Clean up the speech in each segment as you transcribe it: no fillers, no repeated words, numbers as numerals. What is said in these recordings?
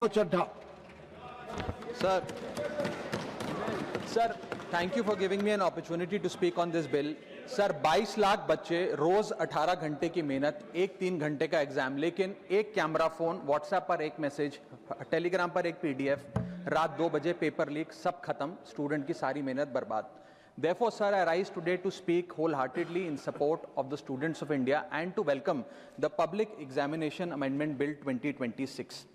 Chadha sir thank you for giving me an opportunity to speak on this bill. Sir 22 lakh बच्चे, रोज 18 घंटे की मेहनत, एक 3 घंटे का एग्जाम, लेकिन एक कैमरा फोन, व्हाट्सएप पर एक मैसेज, टेलीग्राम पर एक पीडीएफ, रात 2 बजे पेपर लीक, सब खत्म, स्टूडेंट की सारी मेहनत बर्बाद। Therefore, sir, I rise today to speak wholeheartedly in support of the students of India and to welcome the Public Examination Amendment Bill 2026.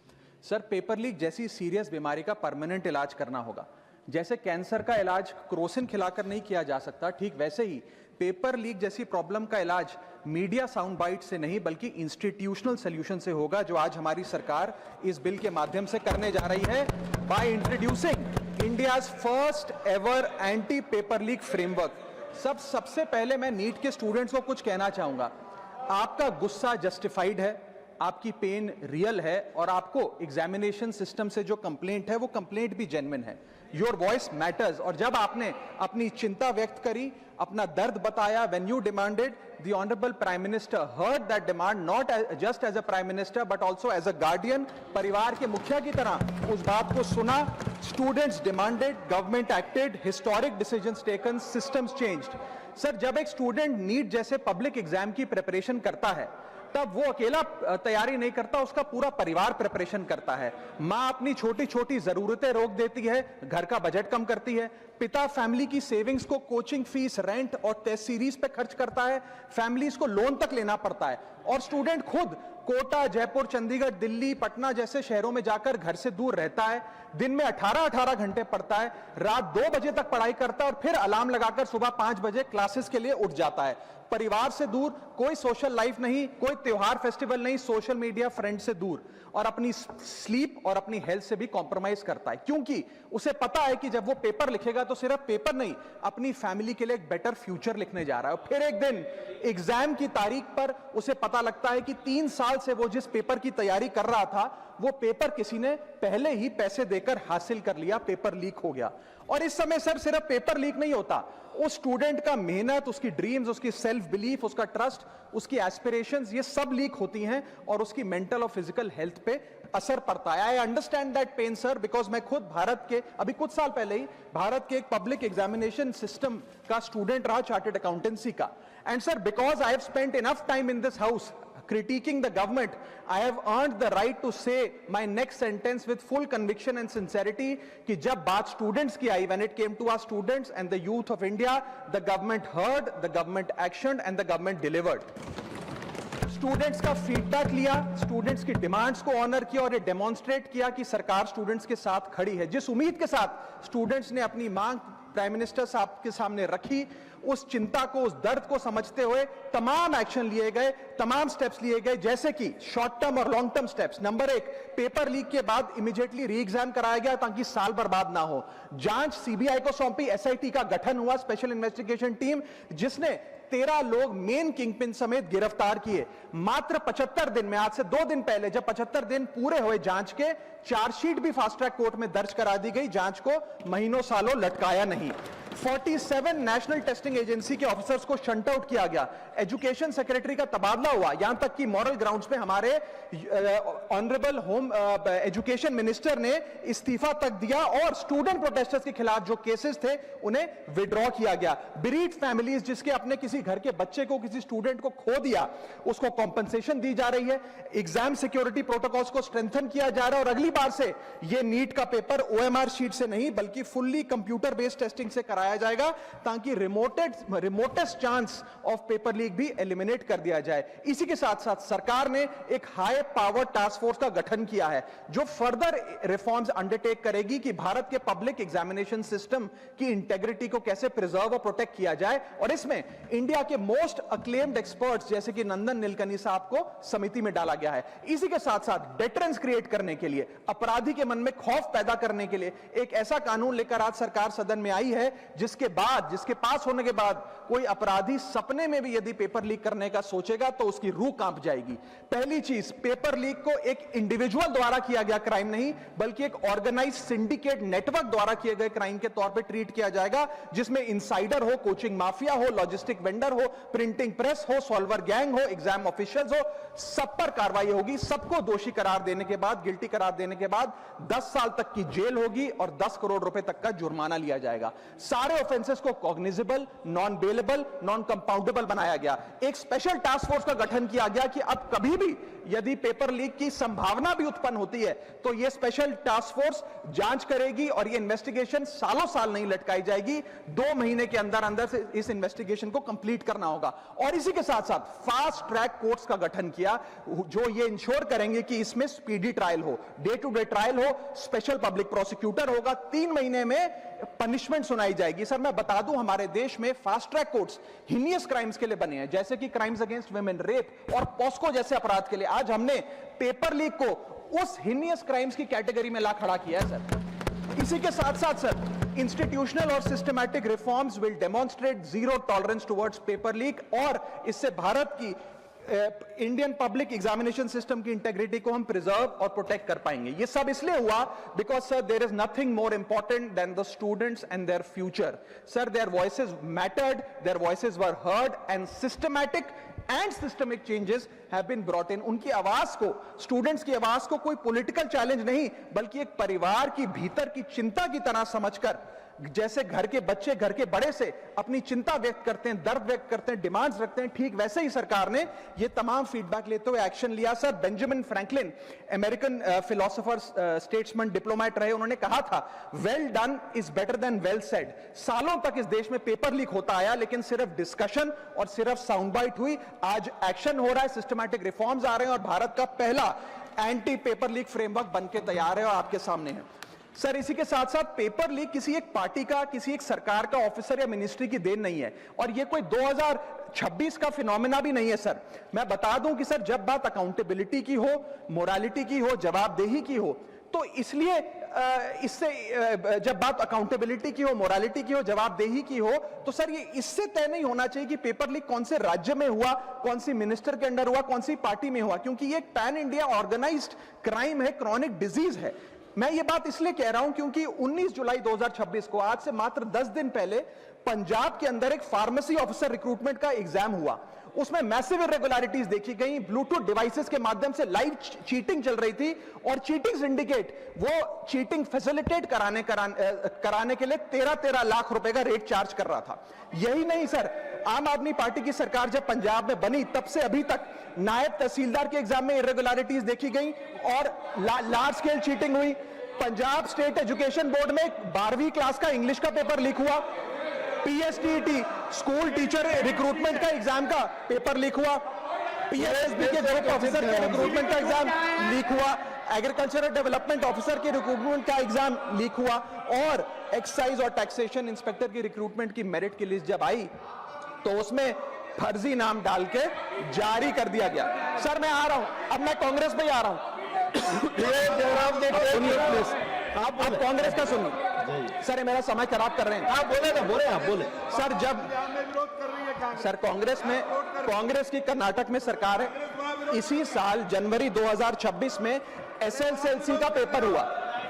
Sir, paper leak जैसी सीरियस बीमारी का परमानेंट इलाज करना होगा। जैसे कैंसर का इलाज क्रोसिन खिलाकर नहीं किया जा सकता, ठीक वैसे ही पेपर लीक जैसी प्रॉब्लम का इलाज मीडिया साउंड बाइट से नहीं बल्कि इंस्टीट्यूशनल सॉल्यूशन से होगा, जो आज हमारी सरकार इस बिल के माध्यम से करने जा रही है by introducing India's first ever anti paper leak framework. सबसे पहले मैं नीट के स्टूडेंट्स को कुछ कहना चाहूंगा। आपका गुस्सा जस्टिफाइड है, आपकी पेन रियल है और आपको एग्जामिनेशन सिस्टम से जो कंप्लेंट है वो कंप्लेंट भी जेन्युइन है। Your voice matters. और जब आपने अपनी चिंता व्यक्त करी, अपना दर्द बताया, when you demanded, the honourable prime minister heard that demand, not just as a prime minister but also as a guardian, परिवार के मुखिया की तरह उस बात को सुना। Students demanded, government acted, historic decisions taken, systems changed. Sir, जब एक स्टूडेंट नीट जैसे पब्लिक एग्जाम की प्रिपरेशन करता है तब वो अकेला तैयारी नहीं करता, उसका पूरा परिवार प्रिपरेशन करता है। माँ अपनी छोटी छोटी जरूरतें रोक देती है, घर का बजट कम करती है, पिता फैमिली की सेविंग्स को कोचिंग फीस, रेंट और टेस्ट सीरीज पे खर्च करता है, फैमिलीज को लोन तक लेना पड़ता है, और स्टूडेंट खुद कोटा, जयपुर, चंडीगढ़, दिल्ली, पटना जैसे शहरों में जाकर घर से दूर रहता है, दिन में 18-18 घंटे पढ़ता है, रात 2 बजे तक पढ़ाई करता है और फिर अलार्म लगाकर सुबह 5 बजे क्लासेस के लिए उठ जाता है। परिवार से दूर, कोई सोशल लाइफ नहीं, कोई त्योहार फेस्टिवल नहीं, सोशल मीडिया, फ्रेंड से दूर, और अपनी स्लीप और अपनी हेल्थ से भी कॉम्प्रोमाइज करता है, क्योंकि उसे पता है कि जब वो पेपर लिखेगा तो सिर्फ पेपर नहीं, अपनी फैमिली के लिए एक बेटर फ्यूचर लिखने जा रहा है। और फिर एक दिन एग्जाम की तारीख पर उसे पता लगता है कि 3 साल से वो जिस पेपर की तैयारी कर रहा था वो पेपर किसी ने पहले ही पैसे देकर हासिल कर लिया, पेपर लीक हो गया। और इस समय सर सिर्फ पेपर लीक नहीं होता, उस स्टूडेंट का मेहनत, उसकी ड्रीम्स, उसकी सेल्फ बिलीफ, उसका ट्रस्ट, उसकी एस्पिरेशंस, ये सब लीक होती हैं और उसकी मेंटल और फिजिकल हेल्थ पे असर पड़ता है। I understand that pain sir, because मैं खुद भारत के, अभी कुछ साल पहले ही भारत के एक पब्लिक एग्जामिनेशन सिस्टम का स्टूडेंट रहा, चार्टर्ड अकाउंटेंसी का। And sir, because I have spent enough time in this house critiquing the government, I have earned the right to say my next sentence with full conviction and sincerity कि जब बात students की आई, when it came to our students and the youth of India, the government heard, the government actioned and the government delivered. Students का feedback लिया, students की demands को honour किया और ये डेमोन्स्ट्रेट किया कि सरकार स्टूडेंट्स के साथ खड़ी है। जिस उम्मीद के साथ स्टूडेंट्स ने अपनी मांग प्राइम मिनिस्टर साहब के सामने रखी, उस चिंता को, उस दर्द को समझते हुए तमाम एक्शन लिए गए, तमाम स्टेप्स लिए गए, जैसे कि शॉर्ट टर्म और long term steps. Number 1, paper leak के बाद इमीडिएटली री एग्जाम कराया गया ताकि साल बर्बाद ना हो। जांच सीबीआई को सौंपी, एसआईटी का गठन हुआ, स्पेशल इन्वेस्टिगेशन टीम, जिसने 13 लोग मेन किंगपिन समेत गिरफ्तार किए। मात्र 75 दिन में, आज से 2 दिन पहले जब 75 दिन पूरे हुए जांच के, चार्जशीट भी फास्ट ट्रैक कोर्ट में दर्ज करा दी गई, जांच को महीनों सालों लटकाया नहीं। 47 नेशनल टेस्टिंग एजेंसी के ऑफिसर्स को शंट आउट किया गया, एजुकेशन सेक्रेटरी का तबादला हुआ, यहां तक कि मॉरल ग्राउंड्स पे हमारे ऑनरेबल होम एजुकेशन मिनिस्टर ने इस्तीफा तक दिया और स्टूडेंट प्रोटेस्टर्स के खिलाफ जो केसेस थे उन्हें विड्रॉ किया गया। बेरीड फैमिलीज जिसके अपने किसी घर के बच्चे को, किसी स्टूडेंट को खो दिया, उसको कॉम्पनसेशन दी जा रही है। एग्जाम सिक्योरिटी प्रोटोकॉल्स को स्ट्रेंथन किया जा रहा है और अगली बार से यह नीट का पेपर ओएमआर शीट से नहीं बल्कि फुल्ली कंप्यूटर बेस्ड टेस्टिंग से कराया जाएगा ताकि remotest chance of paper leak भी एलिमिनेट कर दिया जाए। इसी के साथ साथ सरकार ने एक हाई पावर टास्क फोर्स का गठन किया है जो फर्दर रिफॉर्म्स अंडरटेक करेगी कि भारत के पब्लिक एग्जामिनेशन सिस्टम की इंटेग्रिटी को कैसे प्रिजर्व और प्रोटेक्ट किया जाए, और इसमें इंडिया के मोस्ट अक्लेम्ड एक्सपर्ट्स जैसे कि नंदन नीलकनी साहब को समिति में डाला गया है। इसी के साथ साथ डेटरेंस क्रिएट करने के लिए, अपराधी के मन में खौफ पैदा करने के लिए एक ऐसा कानून लेकर आज सरकार सदन में आई है जिसके पास होने के बाद कोई अपराधी सपने में भी यदि पेपर लीक करने का सोचेगा तो उसकी रूह कांप जाएगी। पहली चीज, पेपर लीक को एक इंडिविजुअल द्वारा किया गया क्राइम नहीं बल्कि एक ऑर्गेनाइज्ड सिंडिकेट नेटवर्क द्वारा किए गए क्राइम के तौर पे ट्रीट किया जाएगा, जिसमें इनसाइडर हो, कोचिंग माफिया हो, लॉजिस्टिक वेंडर हो, प्रिंटिंग प्रेस हो, सॉल्वर गैंग हो, एग्जाम ऑफिशियल्स हो, सब पर कार्रवाई होगी। सबको दोषी करार देने के बाद, गिल्टी करार देने जाने के बाद 10 साल तक की जेल होगी और 10 करोड़ रुपए तक का जुर्माना लिया जाएगा। सारे ऑफेंसेस को cognizable, non bailable, non compoundable बनाया गया। एक स्पेशल टास्क फोर्स का गठन किया गया कि अब कभी भी यदि पेपर लीक की संभावना भी उत्पन्न होती है तो यह स्पेशल टास्क फोर्स जांच करेगी और यह इन्वेस्टिगेशन सालों साल नहीं लटकाई जाएगी। 2 महीने के अंदर अंदर से इस इन्वेस्टिगेशन को कंप्लीट करना होगा। और इसी के साथ साथ फास्ट ट्रैक कोर्ट्स का गठन किया जो ये इंश्योर करेंगे कि इसमें स्पीडी ट्रायल हो, डे टू डे ट्रायल हो, स्पेशल पब्लिक प्रोसिक्यूटर होगा, 3 महीने में पनिशमेंट सुनाई जाएगी। सर मैं बता दूं हमारे देश में fast track courts heinous crimes के लिए बने हैं, जैसे कि क्राइम्स अगेंस्ट वुमेन, रेप और पॉस्को जैसे अपराध के लिए। आज हमने पेपर लीक को उस हीनियस क्राइम्स की कैटेगरी में ला खड़ा किया है सर। इसी के साथ साथ सर इंस्टीट्यूशनल और systematic reforms will demonstrate zero tolerance towards paper leak और इससे भारत की इंडियन पब्लिक एग्जामिनेशन सिस्टम की इंटेग्रिटी को हम प्रिजर्व और प्रोटेक्ट कर पाएंगे। ये सब इसलिए हुआ because sir there is nothing more important than the students and their future. Sir their voices mattered, their voices were heard and systematic and systemic changes have been brought in. उनकी आवाज को, students की आवाज को कोई political challenge नहीं बल्कि एक परिवार की भीतर की चिंता की तरह समझकर, जैसे घर के बच्चे घर के बड़े से अपनी चिंता व्यक्त करते हैं, दर्द व्यक्त करते हैं, डिमांड्स रखते हैं, ठीक वैसे ही सरकार ने ये तमाम फीडबैक लेते हुए एक्शन लिया। Sir Benjamin Franklin American philosopher, statesman, diplomat रहे, उन्होंने कहा था well done is better than well said. सालों तक इस देश में पेपर लीक होता आया लेकिन सिर्फ डिस्कशन और सिर्फ साउंड बाइट हुई। आज एक्शन हो रहा है, सिस्टमैटिक रिफॉर्म्स आ रहे हैं और भारत का पहला एंटी पेपर लीक फ्रेमवर्क बनके तैयार है और आपके सामने है। सर इसी के साथ साथ पेपर लीक किसी एक पार्टी का, किसी एक सरकार का ऑफिसर या मिनिस्ट्री की देन नहीं है और ये कोई 2026 का फिनोमेना भी नहीं है। सर मैं बता दूं कि सर जब बात अकाउंटेबिलिटी की हो, मोरालिटी की हो, जवाबदेही की हो, तो इसलिए इससे जब बात अकाउंटेबिलिटी की हो, मोरालिटी की हो, जवाबदेही की हो, तो सर ये इससे तय नहीं होना चाहिए कि पेपर लीक कौन से राज्य में हुआ, कौन सी मिनिस्टर के अंडर हुआ, कौन सी पार्टी में हुआ, क्योंकि ये एक पैन इंडिया ऑर्गेनाइज्ड क्राइम है, क्रॉनिक डिजीज है। मैं ये बात इसलिए कह रहा हूं क्योंकि 19 जुलाई 2026 को, आज से मात्र 10 दिन पहले, पंजाब के अंदर एक फार्मेसी ऑफिसर रिक्रूटमेंट का एग्जाम हुआ। उसमें मैसिव इरेगुलरिटीज देखी गई, ब्लूटूथ डिवाइसेस के माध्यम से लाइव चीटिंग चल रही थी और चीटिंग सिंडिकेट वो चीटिंग फैसिलिटेट कराने के लिए 13 लाख रुपए का रेट चार्ज कर रहा था। यही नहीं सर, आम आदमी पार्टी की सरकार जब पंजाब में बनी तब से अभी तक नायब तहसीलदार के एग्जाम में इरेगुलरिटीज देखी गई और लार्ज स्केल चीटिंग हुई। पंजाब स्टेट एजुकेशन बोर्ड में 12वीं क्लास का इंग्लिश का पेपर लीक हुआ, पीएसटीईटी स्कूल टीचर रिक्रूटमेंट का एग्जाम का पेपर लीक हुआ, पीएसएसबी के ग्रुप ऑफिसर के रिक्रूटमेंट का एग्जाम लीक हुआ, एग्रीकल्चरल डेवलपमेंट ऑफिसर के रिक्रूटमेंट का एग्जाम लीक हुआ और एक्साइज और टैक्सेशन इंस्पेक्टर की रिक्रूटमेंट की मेरिट की लिस्ट जब आई तो उसमें फर्जी नाम डाल के जारी कर दिया गया। सर मैं आ रहा हूं, अब मैं कांग्रेस पे ही आ रहा हूं। आप कांग्रेस का सुनिए सर, ये मेरा समय खराब कर रहे हैं। आप बोले ना, आप बोले सर। जब सर कांग्रेस की कर्नाटक में सरकार है, इसी साल जनवरी 2026 में एसएसएलसी का पेपर हुआ।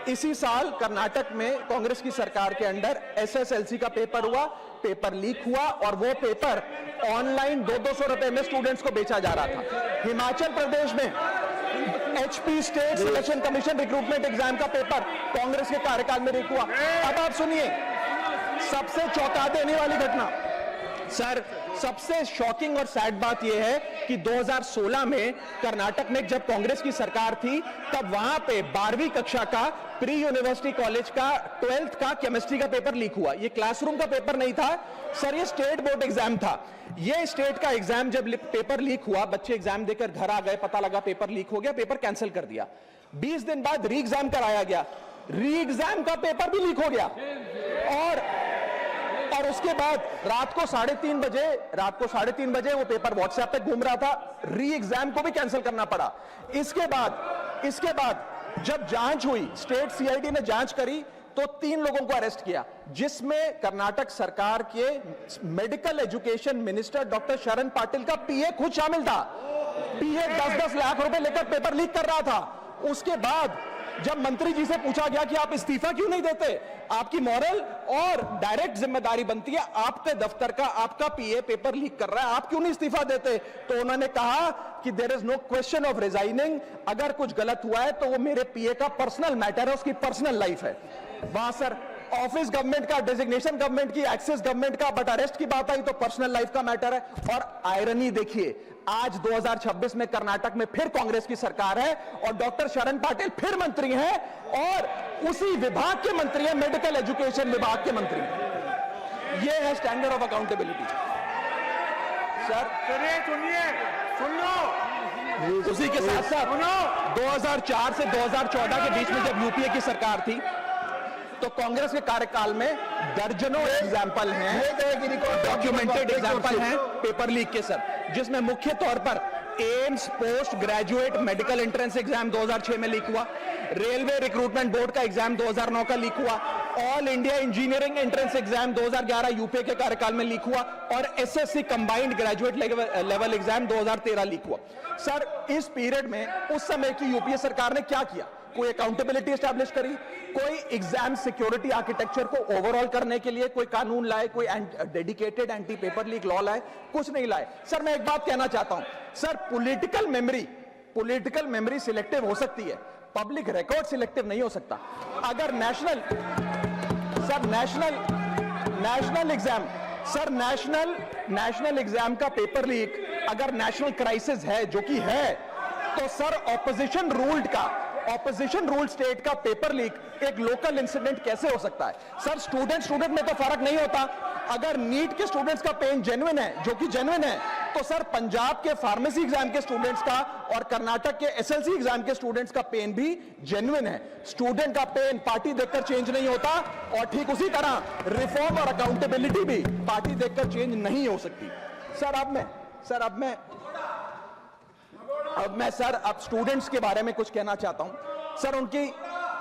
इसी साल कर्नाटक में कांग्रेस की सरकार के अंडर एसएसएलसी का पेपर हुआ, पेपर लीक हुआ और वो पेपर ऑनलाइन 200 रुपए में स्टूडेंट्स को बेचा जा रहा था। हिमाचल प्रदेश में HP state selection commission recruitment exam का पेपर कांग्रेस के कार्यकाल में लीक हुआ। अब आप सुनिए सबसे चौंका देने वाली घटना। सर सबसे शॉकिंग और सैड बात यह है कि 2016 में कर्नाटक में जब कांग्रेस की सरकार थी तब वहां पे 12वीं कक्षा का प्री यूनिवर्सिटी कॉलेज का 12th का केमिस्ट्री का पेपर लीक हुआ। ये क्लासरूम का पेपर नहीं था सर, ये स्टेट बोर्ड एग्जाम था। ये स्टेट का एग्जाम जब पेपर लीक हुआ, बच्चे एग्जाम देकर घर आ गए, पता लगा पेपर लीक हो गया, पेपर कैंसिल कर दिया। 20 दिन बाद री एग्जाम कराया गया, री एग्जाम का पेपर भी लीक हो गया और उसके बाद रात को 3:30 बजे वो पेपर व्हाट्सएप पे घूम रहा था, री एग्जाम को भी कैंसिल करना पड़ा। इसके बाद जब जांच हुई, स्टेट सीआईडी ने जांच करी तो 3 लोगों को अरेस्ट किया, जिसमें कर्नाटक सरकार के मेडिकल एजुकेशन मिनिस्टर डॉक्टर शरण पाटिल का पीए खुद शामिल था। पीए 10-10 लाख रुपए लेकर पेपर लीक कर रहा था। उसके बाद जब मंत्री जी से पूछा गया कि आप इस्तीफा क्यों नहीं देते, आपकी मॉरल और डायरेक्ट जिम्मेदारी बनती है, आपके दफ्तर का आपका पीए पेपर लीक कर रहा है, आप क्यों नहीं इस्तीफा देते, तो उन्होंने कहा कि there is no question of resigning, अगर कुछ गलत हुआ है तो वो मेरे पीए का पर्सनल मैटर है, उसकी पर्सनल लाइफ है। वहां सर ऑफिस गवर्नमेंट का, डेजिग्नेशन गवर्नमेंट की, एक्सेस गवर्नमेंट का, बट अरेस्ट की बात आई तो पर्सनल लाइफ का मैटर है। और आयरनी देखिए, आज 2026 में कर्नाटक में फिर कांग्रेस की सरकार है और डॉक्टर शरण पाटिल फिर मंत्री हैं और उसी विभाग के मंत्री हैं, मेडिकल एजुकेशन विभाग के मंत्री। ये है स्टैंडर्ड ऑफ अकाउंटेबिलिटी। सर सुन लो, उसी के साथ साथ 2004 से 2014 के बीच में जब यूपीए की सरकार थी तो कांग्रेस के कार्यकाल में दर्जनों एग्जाम्पल हैं, डॉक्यूमेंटेड एग्जाम्पल हैं पेपर लीक के सर, जिसमें मुख्य तौर पर AIIMS post graduate medical entrance exam 2006 में लीक हुआ, रेलवे रिक्रूटमेंट बोर्ड का एग्जाम 2009 का लीक हुआ, all India engineering entrance exam 2011 UPA के कार्यकाल में लीक हुआ और SSC combined graduate level exam 2013 leak हुआ। सर इस पीरियड में उस समय की यूपीए सरकार ने क्या किया? कोई अकाउंटेबिलिटी एस्टैब्लिश करी, कोई एग्जाम सिक्योरिटी आर्किटेक्चर को ओवरऑल करने के लिए कोई कानून लाए, कोई dedicated anti paper leak law लाए, कुछ नहीं लाए। सर मैं एक बात कहना चाहता हूं, सर पॉलिटिकल मेमोरी सिलेक्टिव हो सकती है, पब्लिक रिकॉर्ड सिलेक्टिव नहीं हो सकता। अगर नेशनल एग्जाम का पेपर लीक अगर नेशनल क्राइसिस है, जो कि है, तो सर ऑपोजिशन रूल्ड स्टेट का पेपर लीक एक लोकल इंसिडेंट कैसे हो सकता है? सर स्टूडेंट में तो फर्क नहीं होता। अगर नीट के स्टूडेंट्स का पेन जेन्युइन है, जो कि जेन्युइन है, तो सर पंजाब के फार्मेसी एग्जाम के स्टूडेंट्स का और कर्नाटक के एसएलसी एग्जाम के स्टूडेंट्स का पेन भी जेन्युइन है। स्टूडेंट का पेन पार्टी देखकर चेंज नहीं होता और ठीक उसी तरह रिफॉर्म और अकाउंटेबिलिटी भी पार्टी देखकर चेंज नहीं हो सकती। अब मैं स्टूडेंट्स के बारे में कुछ कहना चाहता हूं। सर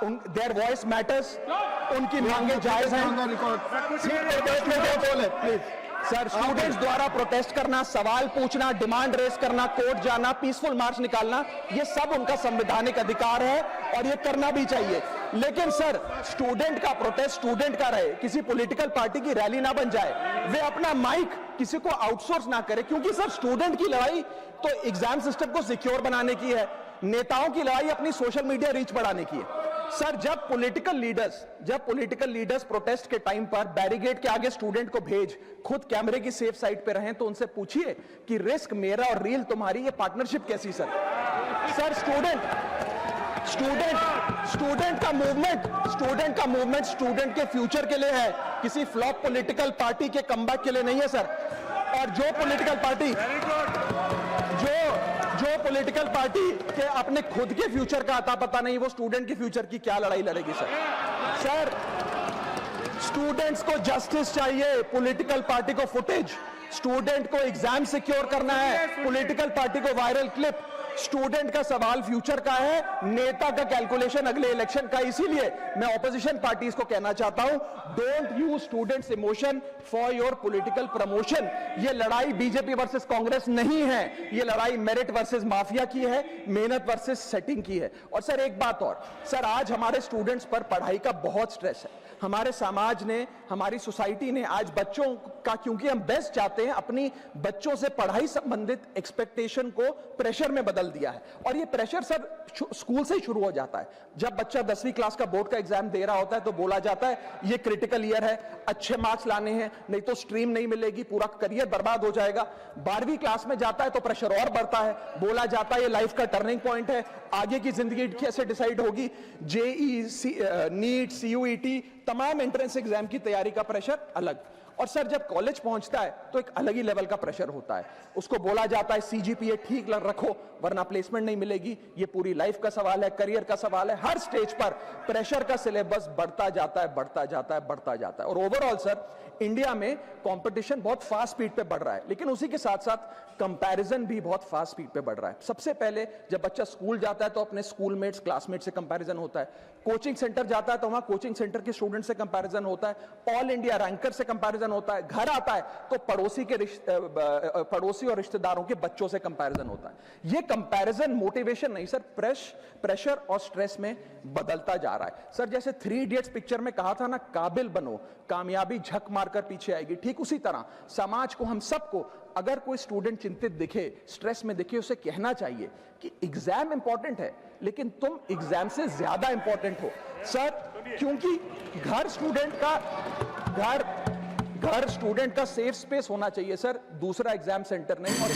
देयर वॉइस मैटर्स, उनकी मांगे जायज हैं। सर स्टूडेंट्स द्वारा प्रोटेस्ट करना, सवाल पूछना, डिमांड रेस करना, कोर्ट जाना, पीसफुल मार्च निकालना, ये सब उनका संवैधानिक अधिकार है और ये करना भी चाहिए। लेकिन सर स्टूडेंट का प्रोटेस्ट स्टूडेंट का रहे, किसी पॉलिटिकल पार्टी की रैली ना बन जाए, वे अपना माइक किसी को आउटसोर्स ना करे, क्योंकि सर स्टूडेंट की लड़ाई तो एग्जाम सिस्टम को सिक्योर बनाने की है, नेताओं की लड़ाई अपनी सोशल मीडिया रीच बढ़ाने की है। सर जब पॉलिटिकल लीडर्स प्रोटेस्ट के टाइम पर बैरिकेड के आगे स्टूडेंट को भेज खुद कैमरे की सेफ साइड पे रहें, तो उनसे पूछिए कि रिस्क मेरा और रील तुम्हारी, ये पार्टनरशिप कैसी? सर स्टूडेंट का मूवमेंट स्टूडेंट के फ्यूचर के लिए है, किसी फ्लॉप पॉलिटिकल पार्टी के कमबैक के लिए नहीं है सर। और जो पॉलिटिकल पार्टी के अपने खुद के फ्यूचर का आता पता नहीं, वो स्टूडेंट के फ्यूचर की क्या लड़ाई लड़ेगी सर। स्टूडेंट्स को जस्टिस चाहिए, पॉलिटिकल पार्टी को फुटेज। स्टूडेंट को एग्जाम सिक्योर करना है, पॉलिटिकल पार्टी को वायरल क्लिप। स्टूडेंट का सवाल फ्यूचर का है, नेता का कैलकुलेशन अगले इलेक्शन का। इसीलिए मैं ऑपोजिशन पार्टीज को कहना चाहता हूं, don't use students emotion for your political promotion. ये लड़ाई बीजेपी वर्सेस कांग्रेस नहीं है, ये लड़ाई मेरिट वर्सेस माफिया की है, मेहनत वर्सेस सेटिंग की है। और सर एक बात और, सर आज हमारे स्टूडेंट्स पर पढ़ाई का बहुत स्ट्रेस है। हमारे समाज ने, हमारी सोसाइटी ने आज बच्चों का, क्योंकि हम बेस्ट चाहते हैं, अपनी बच्चों से पढ़ाई संबंधित एक्सपेक्टेशन को प्रेशर में बदल दिया है। और ये प्रेशर सर स्कूल से ही शुरू हो जाता है। जब बच्चा 10वीं क्लास का बोर्ड का एग्जाम दे रहा होता है तो बोला जाता है ये क्रिटिकल ईयर है, अच्छे मार्क्स लाने हैं, नहीं तो स्ट्रीम नहीं मिलेगी, पूरा करियर बर्बाद हो जाएगा। 12वीं क्लास में जाता है तो प्रेशर और बढ़ता है, बोला जाता है ये लाइफ का टर्निंग पॉइंट है, आगे की जिंदगी कैसे डिसाइड होगी। जेई, नीट, सीयूईटी, तमाम एंट्रेंस एग्जाम की तैयारी का प्रेशर अलग। और सर जब कॉलेज पहुंचता है तो एक अलग ही लेवल का प्रेशर होता है। उसको बोला जाता है सीजीपीए ठीक रखो वरना प्लेसमेंट नहीं मिलेगी। ये पूरी लाइफ का सवाल है, करियर का सवाल है। हर स्टेज पर प्रेशर का सिलेबस बढ़ता जाता है। और ओवरऑल सर इंडिया में कंपटीशन बहुत फास्ट स्पीड पे बढ़ रहा है, लेकिन उसी के साथ साथ कंपैरिजन भी बहुत फास्ट स्पीड पे बढ़ रहा है। सबसे पहले जब बच्चा स्कूल जाता है तो अपने स्कूलमेट्स, क्लासमेट से कंपैरिजन होता है। कोचिंग सेंटर जाता है तो वहां कोचिंग सेंटर के स्टूडेंट से कंपैरिजन होता है। ऑल इंडिया रैंकर से कंपैरिजन होता है, घर आता है तो पड़ोसी और रिश्तेदारों के बच्चों से कंपैरिजन होता है। ये कंपैरिजन मोटिवेशन नहीं सर, प्रेशर और स्ट्रेस में बदलता जा रहा है। सर जैसे 3 इडियट्स पिक्चर में कहा था ना, काबिल बनो, कामयाबी झक मारकर पीछे आएगी, ठीक उसी तरह समाज को, हम सबको, अगर कोई स्टूडेंट चिंतित दिखे, स्ट्रेस में दिखे, उसे कहना चाहिए कि एग्जाम इंपॉर्टेंट है लेकिन तुम एग्जाम से ज्यादा इंपॉर्टेंट हो सर, क्योंकि घर स्टूडेंट का सेफ स्पेस होना चाहिए सर, दूसरा एग्जाम सेंटर नहीं। और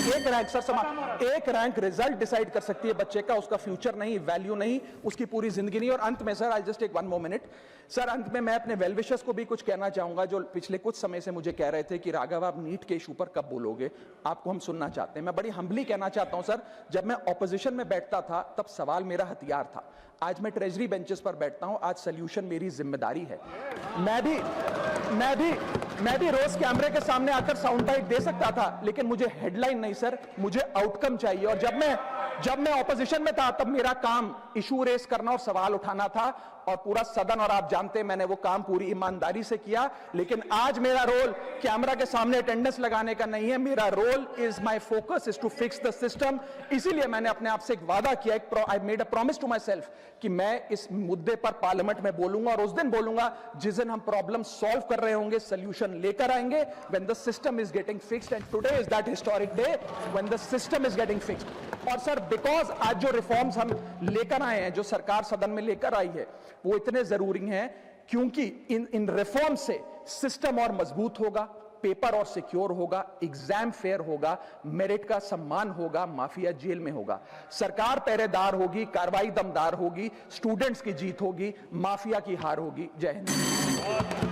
एक रैंक रिजल्ट डिसाइड कर सकती है बच्चे का, उसका फ्यूचर नहीं, वैल्यू नहीं, उसकी पूरी जिंदगी नहीं। और अंत में sir, I just take 1 more minute sir, अंत में मैं अपने वेल विशर्स को भी कुछ कहना चाहूंगा, जो पिछले कुछ समय से मुझे कह रहे थे कि राघव आप नीट के इशू पर कब बोलोगे, आपको हम सुनना चाहते हैं। मैं बड़ी हम्बली कहना चाहता हूं सर, जब मैं ऑपोजिशन में बैठता था तब सवाल मेरा हथियार था, आज मैं ट्रेजरी बेंचेस पर बैठता हूं, आज सोल्यूशन मेरी जिम्मेदारी है। मैं भी रोज कैमरे के सामने आकर साउंड बाइट दे सकता था, लेकिन मुझे हेडलाइन नहीं सर, मुझे आउटकम चाहिए। और जब मैं ऑपोजिशन में था तब मेरा काम इशू रेस करना और सवाल उठाना था, और पूरा सदन, और आप जानते हैं मैंने वो काम पूरी ईमानदारी से किया। लेकिन आज मेरा रोल कैमरा के सामने अटेंडेंस लगाने का नहीं है, मेरा role is, my focus is to fix the system. इसीलिए मैंने अपने आप से एक वादा किया, I made a promise to myself कि मैं इस मुद्दे पर पार्लियामेंट में बोलूंगा, और उस दिन बोलूंगा जिस दिन हम प्रॉब्लम सॉल्व कर रहे होंगे, सोल्यूशन लेकर आएंगे, when the system is getting fixed. And today is that historic day when the system is getting fixed. और सर, बिकॉज आज जो रिफॉर्म्स हम लेकर आए हैं, जो सरकार सदन में लेकर आई है, वो इतने जरूरी हैं क्योंकि इन रिफॉर्म से सिस्टम और मजबूत होगा, पेपर और सिक्योर होगा, एग्जाम फेयर होगा, मेरिट का सम्मान होगा, माफिया जेल में होगा, सरकार पहरेदार होगी, कार्रवाई दमदार होगी, स्टूडेंट्स की जीत होगी, माफिया की हार होगी। जय हिंद।